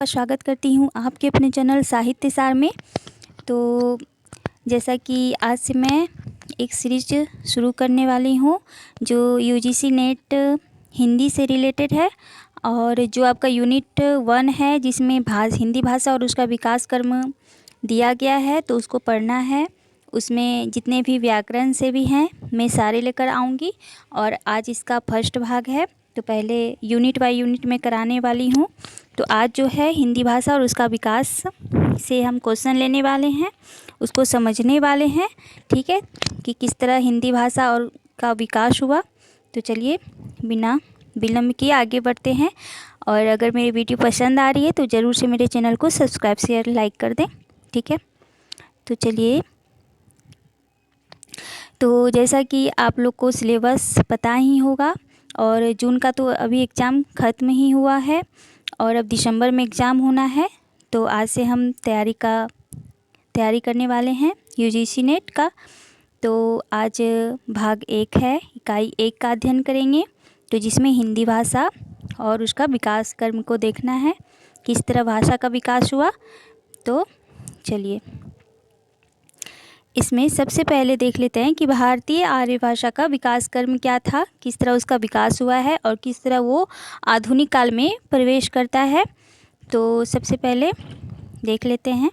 का स्वागत करती हूँ आपके अपने चैनल साहित्य सार में। तो जैसा कि आज से मैं एक सीरीज शुरू करने वाली हूँ जो यूजीसी नेट हिंदी से रिलेटेड है, और जो आपका यूनिट 1 है जिसमें हिंदी भाषा और उसका विकास क्रम दिया गया है, तो उसको पढ़ना है। उसमें जितने भी व्याकरण से भी हैं मैं सारे लेकर आऊँगी, और आज इसका फर्स्ट भाग है। तो पहले यूनिट बाय यूनिट में कराने वाली हूँ। तो आज जो है हिंदी भाषा और उसका विकास से हम क्वेश्चन लेने वाले हैं, उसको समझने वाले हैं, ठीक है, कि किस तरह हिंदी भाषा और का विकास हुआ। तो चलिए बिना विलम्ब किए आगे बढ़ते हैं। और अगर मेरी वीडियो पसंद आ रही है तो ज़रूर से मेरे चैनल को सब्सक्राइब शेयर लाइक कर दें, ठीक है। तो चलिए, तो जैसा कि आप लोग को सिलेबस पता ही होगा, और जून का तो अभी एग्ज़ाम ख़त्म ही हुआ है और अब दिसंबर में एग्ज़ाम होना है। तो आज से हम तैयारी करने वाले हैं यूजीसी नेट का। तो आज भाग 1 है, इकाई 1 का अध्ययन करेंगे, तो जिसमें हिंदी भाषा और उसका विकास क्रम को देखना है, किस तरह भाषा का विकास हुआ। तो चलिए इसमें सबसे पहले देख लेते हैं कि भारतीय आर्य भाषा का विकास क्रम क्या था, किस तरह उसका विकास हुआ है और किस तरह वो आधुनिक काल में प्रवेश करता है। तो सबसे पहले देख लेते हैं।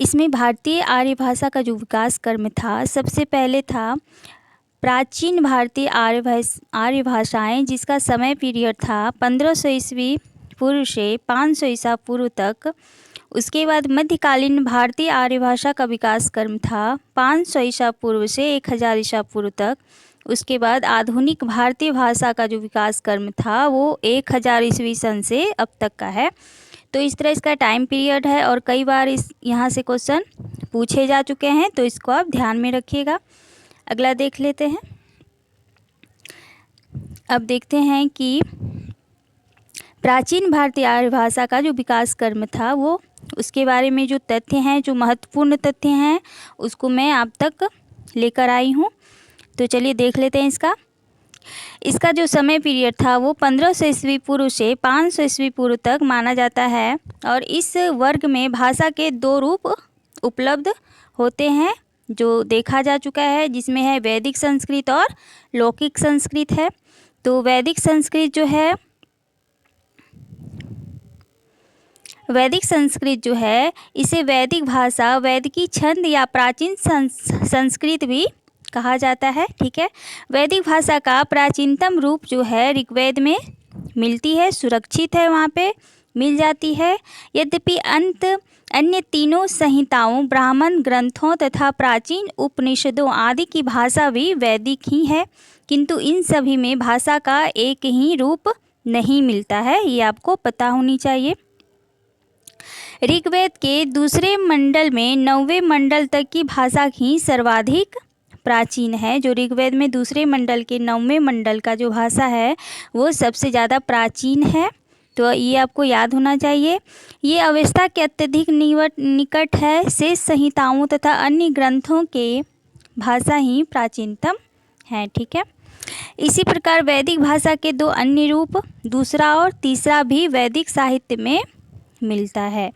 इसमें भारतीय आर्य भाषा का जो विकास क्रम था, सबसे पहले था प्राचीन भारतीय आर्य भाषाएँ, जिसका समय पीरियड था 1500 ईस्वी पूर्व से 500 ईसा पूर्व तक। उसके बाद मध्यकालीन भारतीय आर्य भाषा का विकास क्रम था 500 ईसा पूर्व से 1000 ईसा पूर्व तक। उसके बाद आधुनिक भारतीय भाषा का जो विकास क्रम था वो 1000 ईस्वी सन से अब तक का है। तो इस तरह इसका टाइम पीरियड है, और कई बार यहाँ से क्वेश्चन पूछे जा चुके हैं, तो इसको आप ध्यान में रखिएगा। अगला देख लेते हैं। अब देखते हैं कि प्राचीन भारतीय आर्य भाषा का जो विकास क्रम था वो, उसके बारे में जो तथ्य हैं, जो महत्वपूर्ण तथ्य हैं, उसको मैं आप तक लेकर आई हूँ। तो चलिए देख लेते हैं इसका जो समय पीरियड था वो 1500 ईस्वी पूर्व से 500 ईस्वी पूर्व तक माना जाता है। और इस वर्ग में भाषा के 2 रूप उपलब्ध होते हैं जो देखा जा चुका है, जिसमें है वैदिक संस्कृत और लौकिक संस्कृत है। तो वैदिक संस्कृत जो है इसे वैदिक भाषा, वैदिकी छंद या प्राचीन संस्कृत भी कहा जाता है, ठीक है। वैदिक भाषा का प्राचीनतम रूप जो है ऋग्वेद में मिलती है, सुरक्षित है, वहाँ पे मिल जाती है। यद्यपि अन्य तीनों संहिताओं, ब्राह्मण ग्रंथों तथा प्राचीन उपनिषदों आदि की भाषा भी वैदिक ही है, किंतु इन सभी में भाषा का एक ही रूप नहीं मिलता है, ये आपको पता होनी चाहिए। ऋग्वेद के दूसरे मंडल में 9वें मंडल तक की भाषा ही सर्वाधिक प्राचीन है। जो ऋग्वेद में दूसरे मंडल के 9वें मंडल का जो भाषा है वो सबसे ज़्यादा प्राचीन है, तो ये आपको याद होना चाहिए। ये अवस्था के अत्यधिक निकट है। शेष संहिताओं तथा अन्य ग्रंथों के भाषा ही प्राचीनतम है, ठीक है। इसी प्रकार वैदिक भाषा के 2 अन्य रूप, दूसरा और तीसरा भी वैदिक साहित्य में मिलता है।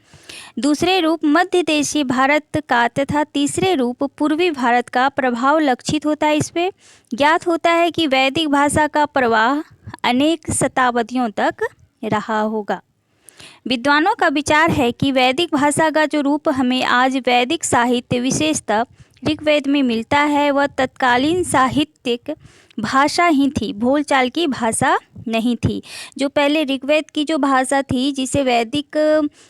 दूसरे रूप मध्य देशीय भारत का तथा तीसरे रूप पूर्वी भारत का प्रभाव लक्षित होता है। इसमें ज्ञात होता है कि वैदिक भाषा का प्रवाह अनेक शताब्दियों तक रहा होगा। विद्वानों का विचार है कि वैदिक भाषा का जो रूप हमें आज वैदिक साहित्य विशेषतः ऋग्वेद में मिलता है वह तत्कालीन साहित्यिक भाषा ही थी, बोलचाल की भाषा नहीं थी। जो पहले ऋग्वेद की जो भाषा थी, जिसे वैदिक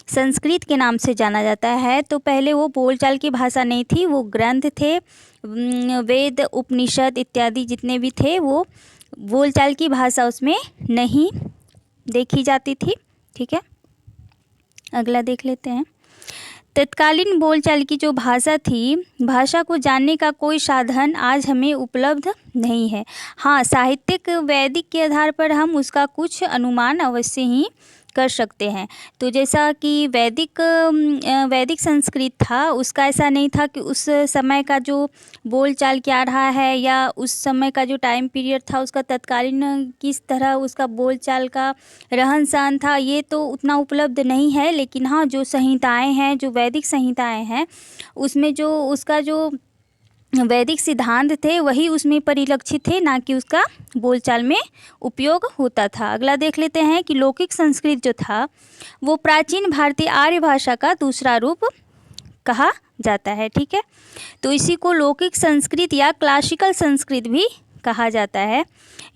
संस्कृत के नाम से जाना जाता है, तो पहले वो बोलचाल की भाषा नहीं थी, वो ग्रंथ थे, वेद उपनिषद इत्यादि जितने भी थे वो बोलचाल की भाषा उसमें नहीं देखी जाती थी, ठीक है। अगला देख लेते हैं। तत्कालीन बोलचाल की जो भाषा थी, भाषा को जानने का कोई साधन आज हमें उपलब्ध नहीं है। हाँ, साहित्यिक वैदिक के आधार पर हम उसका कुछ अनुमान अवश्य ही कर सकते हैं। तो जैसा कि वैदिक संस्कृत था, उसका ऐसा नहीं था कि उस समय का जो बोलचाल क्या रहा है या उस समय का जो टाइम पीरियड था उसका तत्कालीन किस तरह उसका बोलचाल का रहन सहन था, ये तो उतना उपलब्ध नहीं है। लेकिन हाँ, जो संहिताएं हैं, जो वैदिक संहिताएं हैं, उसमें जो उसका जो वैदिक सिद्धांत थे वही उसमें परिलक्षित थे, ना कि उसका बोलचाल में उपयोग होता था। अगला देख लेते हैं कि लौकिक संस्कृत जो था वो प्राचीन भारतीय आर्य भाषा का दूसरा रूप कहा जाता है। ठीक है, तो इसी को लौकिक संस्कृत या क्लासिकल संस्कृत भी कहा जाता है।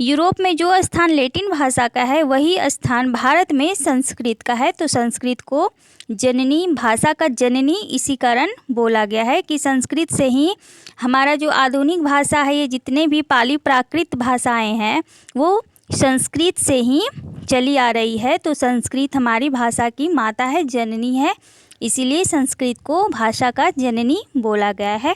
यूरोप में जो स्थान लैटिन भाषा का है वही स्थान भारत में संस्कृत का है। तो संस्कृत को जननी, भाषा का जननी इसी कारण बोला गया है कि संस्कृत से ही हमारा जो आधुनिक भाषा है, ये जितने भी पाली प्राकृत भाषाएं हैं वो संस्कृत से ही चली आ रही है। तो संस्कृत हमारी भाषा की माता है, जननी है, इसीलिए संस्कृत को भाषा का जननी बोला गया है।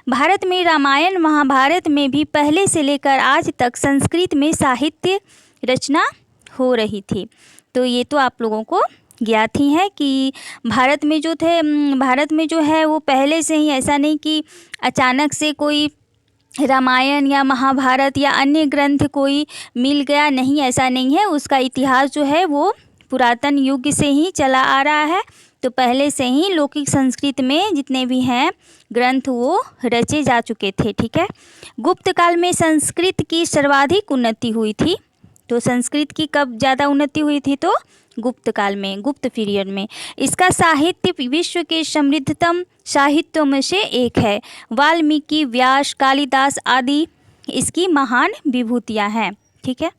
भारत में रामायण महाभारत में भी पहले से लेकर आज तक संस्कृत में साहित्य रचना हो रही थी। तो ये तो आप लोगों को ज्ञात ही है कि भारत में जो है वो पहले से ही, ऐसा नहीं कि अचानक से कोई रामायण या महाभारत या अन्य ग्रंथ कोई मिल गया, नहीं, ऐसा नहीं है। उसका इतिहास जो है वो पुरातन युग से ही चला आ रहा है। तो पहले से ही लौकिक संस्कृत में जितने भी हैं ग्रंथ वो रचे जा चुके थे। ठीक है, गुप्त काल में संस्कृत की सर्वाधिक उन्नति हुई थी। तो संस्कृत की कब ज़्यादा उन्नति हुई थी? तो गुप्त काल में, गुप्त पीरियड में। इसका साहित्य विश्व के समृद्धतम साहित्यों में से एक है। वाल्मीकि, व्यास, कालिदास आदि इसकी महान विभूतियाँ हैं। ठीक है,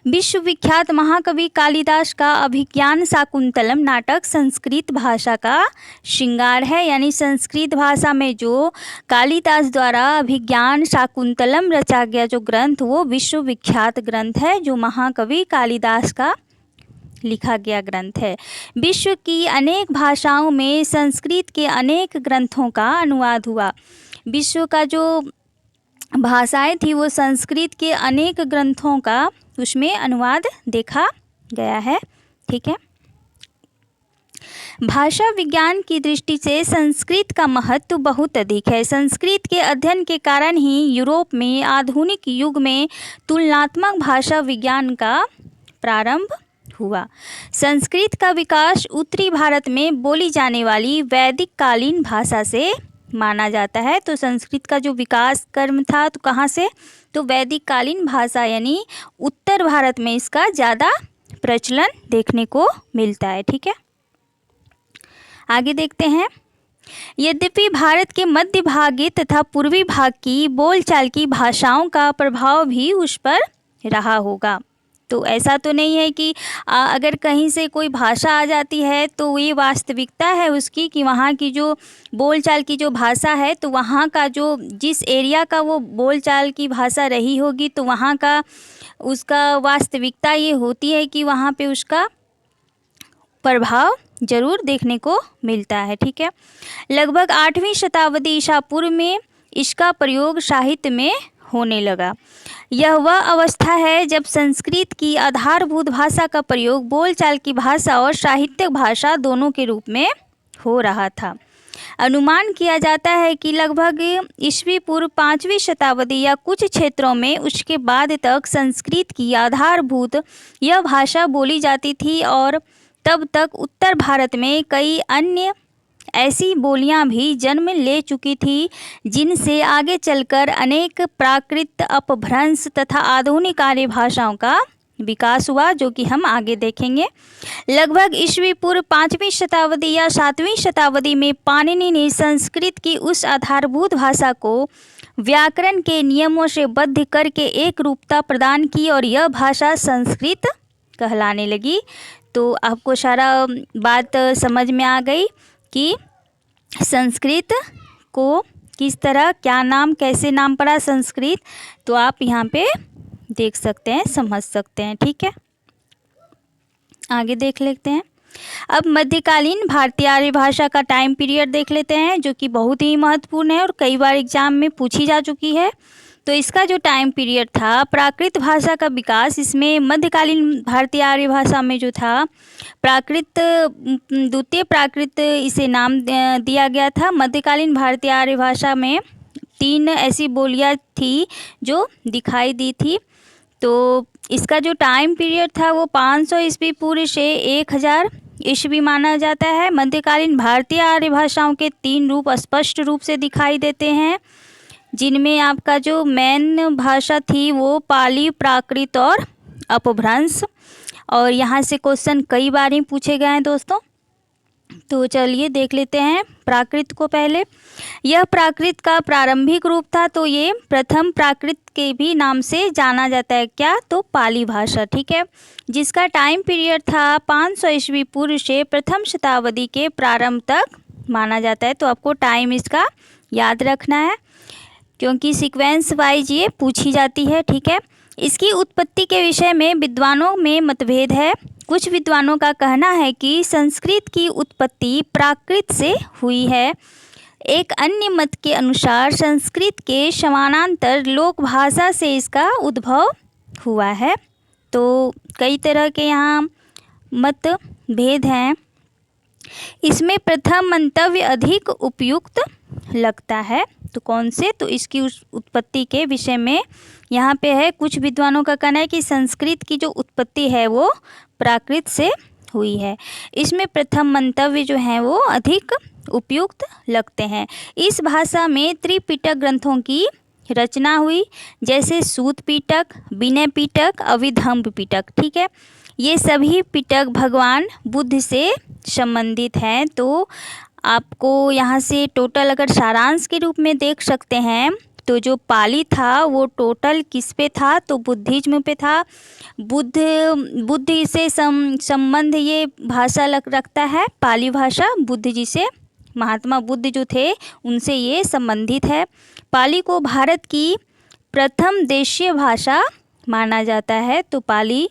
विश्वविख्यात महाकवि कालिदास का अभिज्ञान शाकुंतलम नाटक संस्कृत भाषा का श्रृंगार है। यानी संस्कृत भाषा में जो कालिदास द्वारा अभिज्ञान शाकुंतलम रचा गया जो ग्रंथ, वो विश्वविख्यात ग्रंथ है, जो महाकवि कालिदास का लिखा गया ग्रंथ है। विश्व की अनेक भाषाओं में संस्कृत के अनेक ग्रंथों का अनुवाद हुआ। विश्व का जो भाषाएं थी वो संस्कृत के अनेक ग्रंथों का उसमें अनुवाद देखा गया है। ठीक है, भाषा विज्ञान की दृष्टि से संस्कृत का महत्व बहुत अधिक है। संस्कृत के अध्ययन के कारण ही यूरोप में आधुनिक युग में तुलनात्मक भाषा विज्ञान का प्रारंभ हुआ। संस्कृत का विकास उत्तरी भारत में बोली जाने वाली वैदिक कालीन भाषा से माना जाता है। तो संस्कृत का जो विकास कर्म था तो कहाँ से? तो वैदिक कालीन भाषा यानी उत्तर भारत में इसका ज़्यादा प्रचलन देखने को मिलता है। ठीक है, आगे देखते हैं। यद्यपि भारत के मध्य भागी तथा पूर्वी भाग की बोलचाल की भाषाओं का प्रभाव भी उस पर रहा होगा। तो ऐसा तो नहीं है कि अगर कहीं से कोई भाषा आ जाती है तो ये वास्तविकता है उसकी कि वहाँ की जो बोलचाल की जो भाषा है तो वहाँ का जो जिस एरिया का वो बोलचाल की भाषा रही होगी तो वहाँ का उसका वास्तविकता ये होती है कि वहाँ पे उसका प्रभाव जरूर देखने को मिलता है। ठीक है, लगभग 8वीं शताब्दी ईसा पूर्व में इसका प्रयोग साहित्य में होने लगा। यह वह अवस्था है जब संस्कृत की आधारभूत भाषा का प्रयोग बोलचाल की भाषा और साहित्यिक भाषा दोनों के रूप में हो रहा था। अनुमान किया जाता है कि लगभग ईस्वी पूर्व 5वीं शताब्दी या कुछ क्षेत्रों में उसके बाद तक संस्कृत की आधारभूत यह भाषा बोली जाती थी और तब तक उत्तर भारत में कई अन्य ऐसी बोलियां भी जन्म ले चुकी थी जिनसे आगे चलकर अनेक प्राकृत अपभ्रंश तथा आधुनिक आर्य भाषाओं का विकास हुआ, जो कि हम आगे देखेंगे। लगभग ईस्वी पूर्व 5वीं शताब्दी या 7वीं शताब्दी में पाणिनि ने संस्कृत की उस आधारभूत भाषा को व्याकरण के नियमों से बद्ध करके एक रूपता प्रदान की और यह भाषा संस्कृत कहलाने लगी। तो आपको सारा बात समझ में आ गई कि संस्कृत को किस तरह क्या नाम कैसे नाम पड़ा संस्कृत, तो आप यहाँ पे देख सकते हैं, समझ सकते हैं। ठीक है, आगे देख लेते हैं। अब मध्यकालीन भारतीय आर्य भाषा का टाइम पीरियड देख लेते हैं, जो कि बहुत ही महत्वपूर्ण है और कई बार एग्जाम में पूछी जा चुकी है। तो इसका जो टाइम पीरियड था, प्राकृत भाषा का विकास, इसमें मध्यकालीन भारतीय आर्य भाषा में जो था प्राकृत, द्वितीय प्राकृत इसे नाम दिया गया था। मध्यकालीन भारतीय आर्य भाषा में 3 ऐसी बोलियां थी जो दिखाई दी थी। तो इसका जो टाइम पीरियड था वो 500 ईस्वी पूर्व से 1000 ईस्वी माना जाता है। मध्यकालीन भारतीय आर्य भाषाओं के 3 रूप स्पष्ट रूप से दिखाई देते हैं, जिनमें आपका जो मेन भाषा थी वो पाली, प्राकृत और अपभ्रंश। और यहाँ से क्वेश्चन कई बार ही पूछे गए हैं दोस्तों। तो चलिए देख लेते हैं प्राकृत को पहले। यह प्राकृत का प्रारंभिक रूप था, तो ये प्रथम प्राकृत के भी नाम से जाना जाता है। क्या? तो पाली भाषा, ठीक है, जिसका टाइम पीरियड था 500 ईस्वी पूर्व से प्रथम शताब्दी के प्रारंभ तक माना जाता है। तो आपको टाइम इसका याद रखना है, क्योंकि सीक्वेंस वाइज ये पूछी जाती है, ठीक है। इसकी उत्पत्ति के विषय में विद्वानों में मतभेद है। कुछ विद्वानों का कहना है कि संस्कृत की उत्पत्ति प्राकृत से हुई है। एक अन्य मत के अनुसार संस्कृत के समानांतर लोक भाषा से इसका उद्भव हुआ है। तो कई तरह के यहाँ मतभेद हैं। इसमें प्रथम मंतव्य अधिक उपयुक्त लगता है। तो कौन से? तो इसकी उत्पत्ति के विषय में यहाँ पे है, कुछ विद्वानों का कहना है कि संस्कृत की जो उत्पत्ति है वो प्राकृत से हुई है। इसमें प्रथम मंतव्य जो है वो अधिक उपयुक्त लगते हैं। इस भाषा में त्रिपिटक ग्रंथों की रचना हुई, जैसे सूत पिटक, विनय पिटक, अभिधम्म पिटक, ठीक है। ये सभी पिटक भगवान बुद्ध से संबंधित हैं। तो आपको यहाँ से टोटल अगर सारांश के रूप में देख सकते हैं, तो जो पाली था वो टोटल किस पे था? तो बुद्धिज्म पे था। बुद्ध से संबंध ये भाषा रखता है, पाली भाषा बुद्ध जी से, महात्मा बुद्ध जो थे उनसे ये संबंधित है। पाली को भारत की प्रथम देशीय भाषा माना जाता है। तो पाली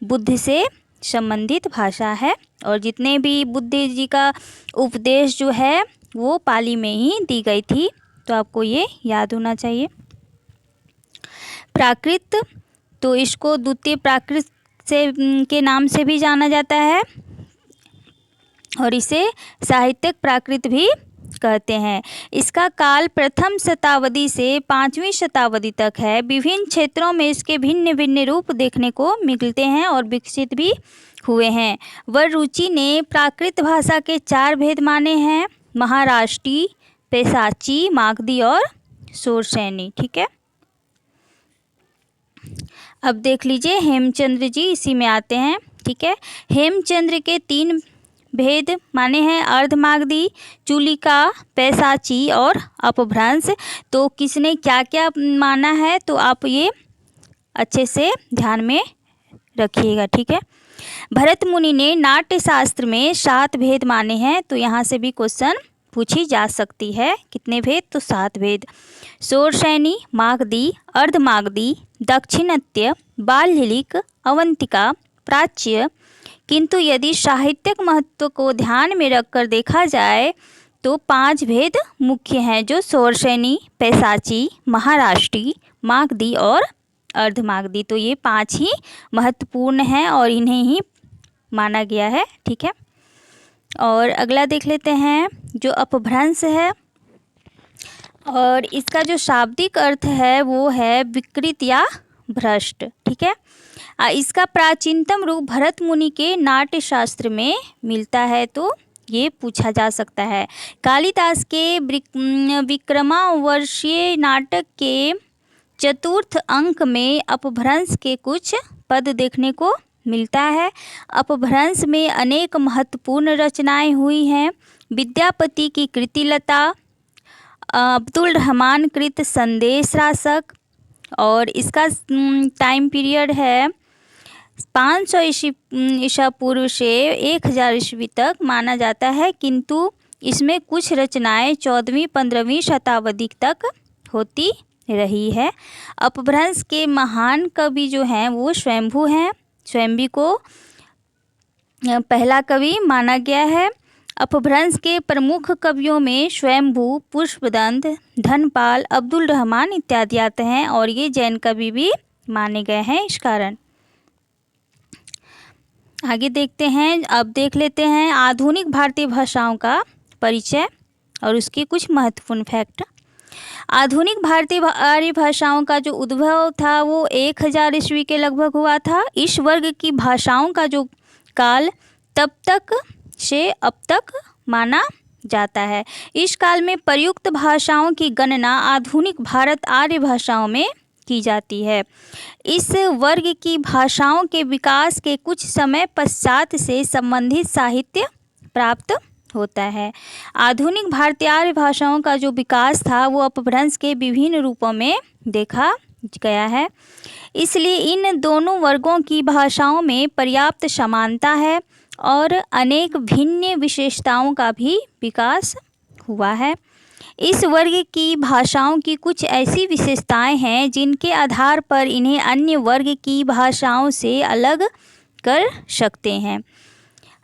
बुद्ध से संबंधित भाषा है, और जितने भी बुद्ध जी का उपदेश जो है वो पाली में ही दी गई थी। तो आपको ये याद होना चाहिए। प्राकृत, तो इसको द्वितीय प्राकृत से के नाम से भी जाना जाता है, और इसे साहित्यिक प्राकृत भी कहते हैं। इसका काल प्रथम शताब्दी से 5वीं शताब्दी तक है। विभिन्न क्षेत्रों में इसके भिन्न भिन्न रूप देखने को मिलते हैं और विकसित भी हुए हैं। वररुचि ने प्राकृत भाषा के 4 भेद माने हैं: महाराष्ट्री, पैशाची, मागधी और शोरसैनी, ठीक है। अब देख लीजिए हेमचंद्र जी, इसी में आते हैं, ठीक है। हेमचंद्र के 3 भेद माने हैं: अर्धमागधी, चूलिका, पैशाची और अपभ्रंश। तो किसने क्या क्या माना है, तो आप ये अच्छे से ध्यान में रखिएगा, ठीक है। भरत मुनि ने नाट्य शास्त्र में 7 भेद माने हैं। तो यहाँ से भी क्वेश्चन पूछी जा सकती है। कितने भेद? तो 7 भेद: शोरसैनी, मागधी, अर्धमागधी, दाक्षिणात्य, बाल्यलिक, अवंतिका, प्राच्य। किंतु यदि साहित्यिक महत्व को ध्यान में रखकर देखा जाए तो 5 भेद मुख्य हैं, जो शोरसैनी, पैशाची, महाराष्ट्री, मागधी और अर्धमागधी। तो ये 5 ही महत्वपूर्ण हैं और इन्हें ही माना गया है, ठीक है। और अगला देख लेते हैं जो अपभ्रंश है, और इसका जो शाब्दिक अर्थ है वो है विकृत या भ्रष्ट, ठीक है। इसका प्राचीनतम रूप भरत मुनि के नाट्य शास्त्र में मिलता है। तो ये पूछा जा सकता है। कालिदास के विक्रमावर्षीय नाटक के 4th अंक में अपभ्रंश के कुछ पद देखने को मिलता है। अपभ्रंश में अनेक महत्वपूर्ण रचनाएं हुई हैं। विद्यापति की कृतिलता, अब्दुल रहमान कृत संदेश रासक, और इसका टाइम पीरियड है 500 ईसा पूर्व से 1000 ईस्वी तक माना जाता है। किंतु इसमें कुछ रचनाएं 14वीं 15वीं शताब्दी तक होती रही है। अपभ्रंश के महान कवि जो हैं वो स्वयंभू हैं। स्वयंभू को पहला कवि माना गया है। अपभ्रंश के प्रमुख कवियों में स्वयंभू, पुष्पदंत, धनपाल, अब्दुल रहमान इत्यादि आते हैं और ये जैन कवि भी माने गए हैं इस कारण। आगे देखते हैं, अब देख लेते हैं आधुनिक भारतीय भाषाओं का परिचय और उसके कुछ महत्वपूर्ण फैक्ट। आधुनिक भारतीय आर्य भाषाओं का जो उद्भव था वो 1000 ईस्वी के लगभग हुआ था। इस वर्ग की भाषाओं का जो काल तब तक से अब तक माना जाता है। इस काल में प्रयुक्त भाषाओं की गणना आधुनिक भारत आर्य भाषाओं में की जाती है। इस वर्ग की भाषाओं के विकास के कुछ समय पश्चात से संबंधित साहित्य प्राप्त होता है। आधुनिक भारतीय आर्य भाषाओं का जो विकास था वो अपभ्रंश के विभिन्न रूपों में देखा गया है। इसलिए इन दोनों वर्गों की भाषाओं में पर्याप्त समानता है और अनेक भिन्न विशेषताओं का भी विकास हुआ है। इस वर्ग की भाषाओं की कुछ ऐसी विशेषताएं हैं जिनके आधार पर इन्हें अन्य वर्ग की भाषाओं से अलग कर सकते हैं।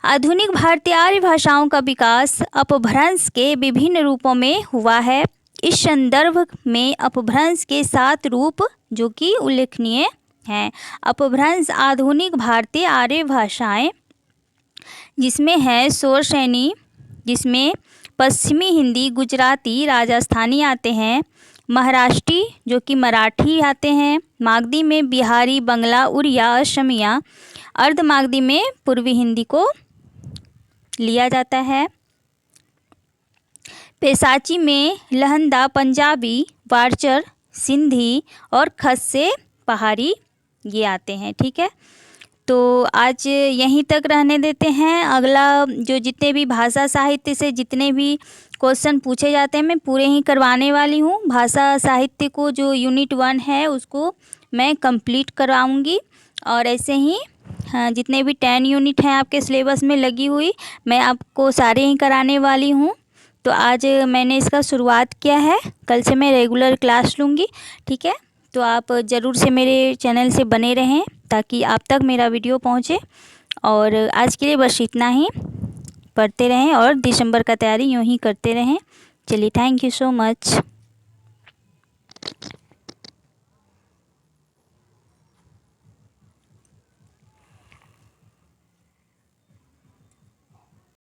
आधुनिक भारतीय आर्य भाषाओं का विकास अपभ्रंश के विभिन्न रूपों में हुआ है। इस संदर्भ में अपभ्रंश के 7 रूप जो कि उल्लेखनीय हैं। अपभ्रंश आधुनिक भारतीय आर्य भाषाएं जिसमें है शौरसेनी, जिसमें पश्चिमी हिंदी, गुजराती, राजस्थानी आते हैं, महाराष्ट्री जो कि मराठी आते हैं, मागधी में बिहारी, बंगला, उड़िया, असमिया, अर्ध मागधी में पूर्वी हिंदी को लिया जाता है, पैसाची में लहंदा, पंजाबी, वार्चर, सिंधी और खस्से पहाड़ी ये आते हैं। ठीक है, तो आज यहीं तक रहने देते हैं। अगला जो जितने भी भाषा साहित्य से जितने भी क्वेश्चन पूछे जाते हैं मैं पूरे ही करवाने वाली हूँ। भाषा साहित्य को जो यूनिट 1 है उसको मैं कंप्लीट करवाऊँगी और ऐसे ही जितने भी 10 यूनिट हैं आपके सिलेबस में लगी हुई मैं आपको सारे ही कराने वाली हूँ। तो आज मैंने इसका शुरुआत किया है, कल से मैं रेगुलर क्लास लूँगी। ठीक है, तो आप ज़रूर से मेरे चैनल से बने रहें ताकि आप तक मेरा वीडियो पहुँचे। और आज के लिए बस इतना ही, पढ़ते रहें और दिसंबर का तैयारी यूँ ही करते रहें। चलिए, थैंक यू सो मच।